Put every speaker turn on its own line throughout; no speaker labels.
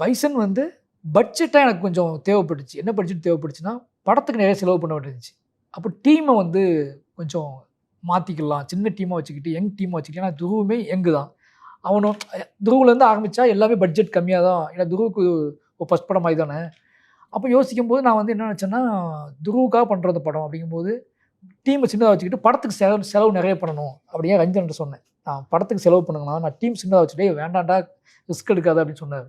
Bison வந்து பட்ஜெட்டாக எனக்கு கொஞ்சம் தேவைப்பட்டுச்சு. என்ன பட்ஜெட் தேவைப்பட்டுச்சுன்னா, படத்துக்கு நிறைய செலவு பண்ண வேண்டியிருந்துச்சு. அப்போ டீமை வந்து கொஞ்சம் மாற்றிக்கலாம். சின்ன டீமாக வச்சுக்கிட்டு, யங் டீமாக வச்சுக்கிட்டு ஏன்னா துருவுமே யங்கு தான். அவனும் துருவ்லேருந்து ஆரம்பித்தா எல்லாமே பட்ஜெட் கம்மியாக தான். ஏன்னா துருவுக்கு ஒரு ஃபர்ஸ்ட் படம் மாதிரி தானே. அப்போ யோசிக்கும்போது நான் வந்து என்ன நினச்சேன்னா, துருவுக்காக பண்ணுற அந்த படம் அப்படிங்கும்போது, டீமை சின்னதா வச்சுக்கிட்டு படத்துக்கு செலவு நிறைய பண்ணணும். அப்படியே ரஞ்சன்ட்ட சொன்னேன். நான் படத்துக்கு செலவு பண்ணுங்கண்ணா, நான் டீம் சின்னதா வச்சுட்டு, "டேய் வேண்டாம்டா ரிஸ்க் எடுக்காத" அப்படின்னு சொன்னாரு.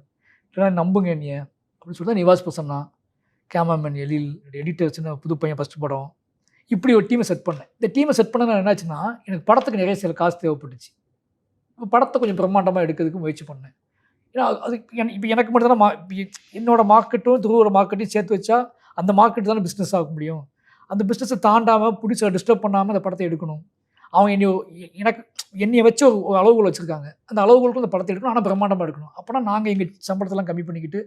இல்ல நம்புங்க என்னைய அப்படின்னு சொல்லி தான் நிவாஸ் பிரசன்னா, கேமராமேன் எழில், எடிட்டர் சின்ன புது பையன் ஃபர்ஸ்ட் படம். இப்படி ஒரு டீமை செட் பண்ணேன். இந்த டீமை செட் பண்ணனால என்னாச்சுன்னா, எனக்கு படத்துக்கு நிறைய சில காசு தேவைப்பட்டுச்சு. படத்த கொஞ்சம் பிரம்மாண்டமா எடுக்கிறதுக்கு முயற்சி பண்ணேன். ஏன்னா அது இப்ப எனக்கு மட்டும் தான என்னோட மார்க்கெட்டும், துருவோட மார்க்கெட்டையும் சேர்த்து வச்சா, அந்த மார்க்கெட் தானே பிசினஸ் ஆக முடியும். அந்த பிசினஸ தாண்டாம, புடிச்சு டிஸ்டர்ப் பண்ணாம அந்த படத்த எடுக்கணும். அவங்க என்னைய வச்சு ஒரு அளவுகோல் வச்சிருக்காங்க. அந்த அளவுகோலுக்கு அந்த படத்த எடுக்கணும். ஆனா பிரம்மாண்டமா எடுக்கணும். அப்பன்னா நாங்க எங்க சம்பளத்தெல்லாம் கம்மி பண்ணிக்கிட்டு,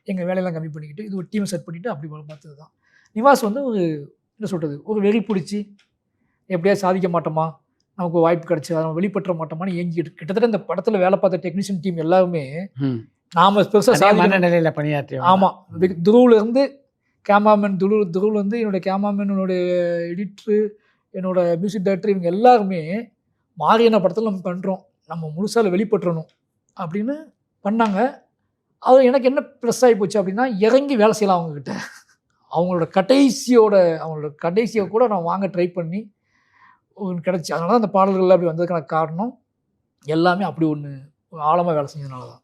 எங்க வேலையெல்லாம் கம்மி பண்ணிக்கிட்டு, இது ஒரு டீம செட் பண்ணிட்டு அப்படி பார்த்தது தான். நிவாஸ் வந்து ஒரு என்ன சொல்றது? ஒரு வெறி புடிச்சு, எப்படியாவது சாதிக்க மாட்டோமா? நமக்கு ஒரு வாய்ப்பு கிடைச்சா நம்ம வெளிப்பற்ற மாட்டோமான்னு ஏங்கிட்டு கிட்டத்தட்ட இந்த படத்துல வேலை பார்த்த டெக்னீஷியன் டீம் எல்லாருமே, நாம பெருசா
மனநிலையில பணியாற்றியவங்க.
ஆமா. துருவ்லேருந்து கேமராமேன் துருவ்லேருந்து என்னுடைய கேமராமேன், என்னுடைய எடிட்டரு, என்னோட மியூசிக் டைரக்டர் இவங்க எல்லாருமே, மாரியண்ணா படத்துல நம்ம பண்றோம். நம்ம முழுசா அதுல வெளிப்பட்டுறணும் அப்படின்னு பண்ணாங்க. அது எனக்கு என்ன ப்ளஸ் ஆயி போச்சு அப்படின்னா, இறங்கி வேலை செய்யலாம் அவங்ககிட்ட. அவங்களோட கடைசிய கூட நான் வாங்க ட்ரை பண்ணி ஒண்ணு கிடைச்சு. அதனால தான் அந்த பாடல்கள்லாம் அப்படி வந்ததுக்கான காரணம், எல்லாமே அப்படி ஒண்ணு ஆழமா வேலை செஞ்சதுனால தான்.